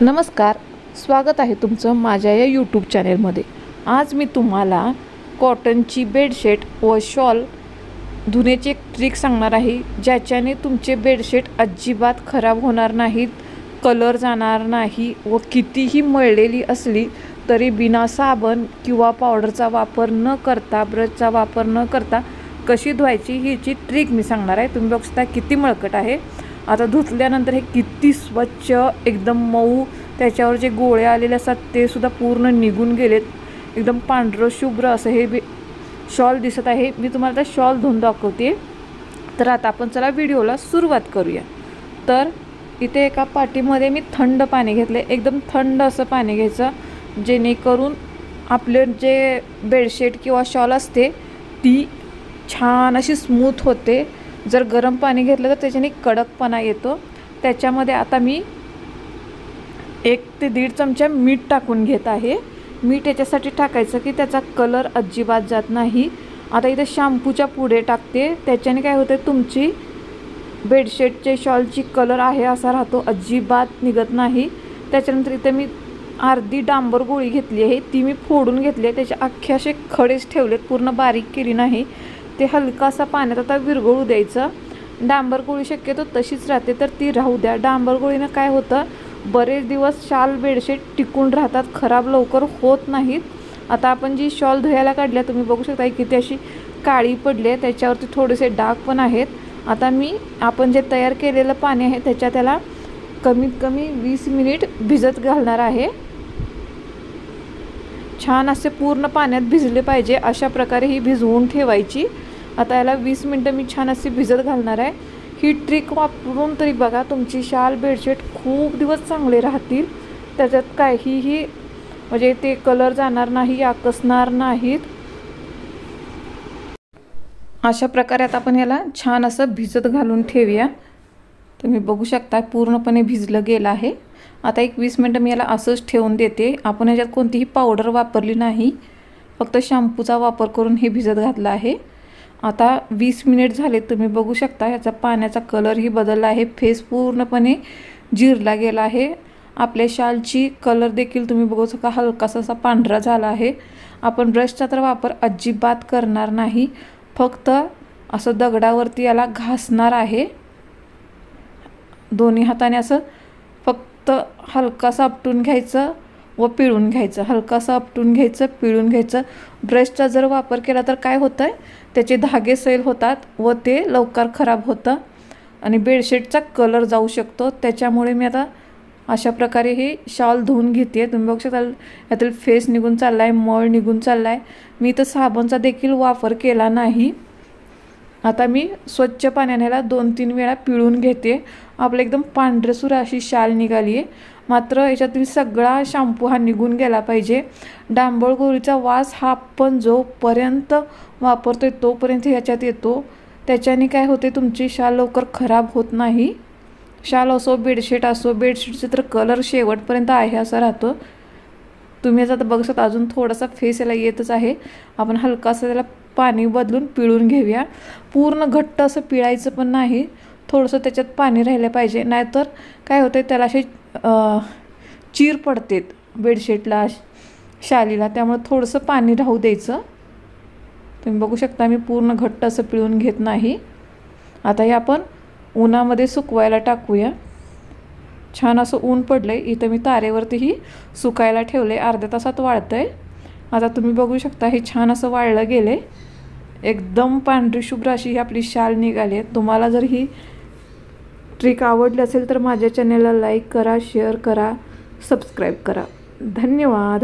नमस्कार, स्वागत आहे तुमचं माझ्या या यूट्यूब चॅनेलमध्ये। आज मी तुम्हाला कॉटनची बेडशीट व शॉल धुण्याची एक ट्रिक सांगणार आहे, ज्याच्याने तुमचे बेडशीट अजिबात खराब होणार नाहीत, कलर जाणार नाही व कितीही मळलेली असली तरी बिना साबण किंवा पावडरचा वापर न करता, ब्रशचा वापर न करता कशी धुवायची हीची ट्रिक मी सांगणार आहे। तुम्ही बघता किती मळकट आहे। आता धुतल्यानंतर हे किती स्वच्छ, एकदम मऊ, त्याच्यावर जे गोळे आलेले असतात ते सुद्धा पूर्ण निघून गेलेत। एकदम पांढरं शुभ्र असं हे शॉल दिसत आहे। मी तुम्हाला आता शॉल धुवून दाखवते। तर आता आपण चला व्हिडिओला सुरुवात करूया। तर इथे एका पाटीमध्ये मी थंड पाणी घेतले, एकदम थंड असं पाणी घ्यायचं, जेणेकरून आपले जे बेडशीट किंवा शॉल असते ती छान अशी स्मूथ होते। जर गरम पाणी घेतलं तर त्याच्याने कडकपणा येतो। त्याच्यामध्ये आता मी 1 ते 1.5 चमचा मीठ टाकून घेत आहे। मीठ याच्यासाठी टाकायचं की त्याचा कलर अजिबात जात नाही। आता इथे शॅम्पूच्या पुढे टाकते, त्याच्याने काय होते तुमची बेडशीटचे शॉलची कलर आहे असा राहतो, अजिबात निघत नाही। त्याच्यानंतर इथे मी अर्धी डांबर गोळी घेतली आहे, ती मी फोडून घेतली आहे, त्याचे अख्खे असे खडेच ठेवलेत, पूर्ण बारीक केली नाही। ते हलकासा पाण्यात आता विरघळू द्यायचं। डांबर गोळी शक्यतो तशीच राहते तर ती राहू द्या। डांबर गोळीनं काय होतं, बरेच दिवस शाल बेडशीट टिकून राहतात, खराब लवकर होत नाहीत। आता आपण जी शॉल धुवायला काढल्या तुम्ही बघू शकता किती अशी काळी पडली आहे, त्याच्यावरती थोडेसे डाग पण आहेत। आता आपण जे तयार केलेलं पाणी आहे त्याच्यात त्याला कमीत कमी 20 मिनिट भिजत घालणार आहे। छान असे पूर्ण पाण्यात भिजले पाहिजे, अशा प्रकारे ही भिजवून ठेवायची। आता याला 20 मिनिटं मी छान अशी भिजत घालणार आहे। ही ट्रिक वापरून तरी बघा, तुमची शाल बेडशीट खूप दिवस चांगले राहतील। त्याच्यात काहीही म्हणजे ते कलर जाणार नाही, आकसणार नाहीत। अशा प्रकारे आता आपण याला छान असं भिजत घालून ठेवूया। तुम्ही बघू शकता पूर्णपणे भिजलं गेलं आहे। आता 20 मिनिटं मी याला असंच ठेवून देते। आपण याच्यात कोणतीही पावडर वापरली नाही, फक्त शॅम्पूचा वापर करून हे भिजत घातलं आहे। आता 20 मिनिट झाले, तुम्ही बघू शकता याचा पाण्याचा कलरही बदलला आहे, फेस पूर्णपणे जिरला गेला आहे। आपल्या शालची कलर देखील तुम्ही बघू शकता हलकासा असा पांढरा झाला आहे। आपण ब्रशचा तर वापर अजिबात करणार नाही, फक्त असं दगडावरती याला घासणार आहे। दोन्ही हाताने असं फक्त हलकासा आपटून घ्यायचं व पिळून घ्यायचं, हलकासा आपटून घ्यायचं, पिळून घ्यायचं। ब्रशचा जर वापर केला तर काय होतं आहे, त्याचे धागे सैल होतात व ते लवकर खराब होतं आणि बेडशीटचा कलर जाऊ शकतो। त्याच्यामुळे मी आता अशा प्रकारे हे शॉल धुवून घेते। तुम्ही बघू शकता यातील फेस निघून चालला आहे, मळ निघून चालला आहे। मी तर साबणचा देखील वापर केला नाही। आता मी स्वच्छ पाण्याने याला 2-3 वेळा पिळून घेते। आपलं एकदम पांढरसुर अशी शाल निघाली आहे, मात्र याच्यातील सगळा शॅम्पू हा निघून गेला पाहिजे। डांबर गोळीचा वास हा आपण जोपर्यंत वापरतोय तोपर्यंत ह्याच्यात येतो, त्याच्याने काय होते तुमची शाल लवकर खराब होत नाही। शाल असो बेडशीट असो, बेडशीटचे तर कलर शेवटपर्यंत आहे असा राहतो। तुम्ही आता बघू शकता अजून थोडासा फेस याला येतच आहे। आपण हलकासं त्याला पाणी बदलून पिळून घेऊया। पूर्ण घट्ट असं पिळायचं पण नाही, थोडंसं त्याच्यात पाणी राहिलं पाहिजे, नाहीतर काय होतं त्याला असे चीर पडतेत बेडशीटला, शालीला, त्यामुळे थोडंसं पाणी राहू द्यायचं। तुम्ही बघू शकता मी पूर्ण घट्ट असं पिळून घेत नाही। आता हे आपण उन्हामध्ये सुकवायला टाकूया। छान असं ऊन पडलंय, इथं मी तारेवरतीही सुकायला ठेवले, अर्ध्या तासात वाळतंय। आता तुम्ही बघू शकता हे छान असं वाळलं गेले, एकदम पांढरी शुभ्र अशी ही आपली शाल निघाली आहे। तुम्हाला जर ही ट्रिक आवडली असेल तर माझ्या चॅनेलला लाईक करा, शेअर करा, सबस्क्राईब करा। धन्यवाद।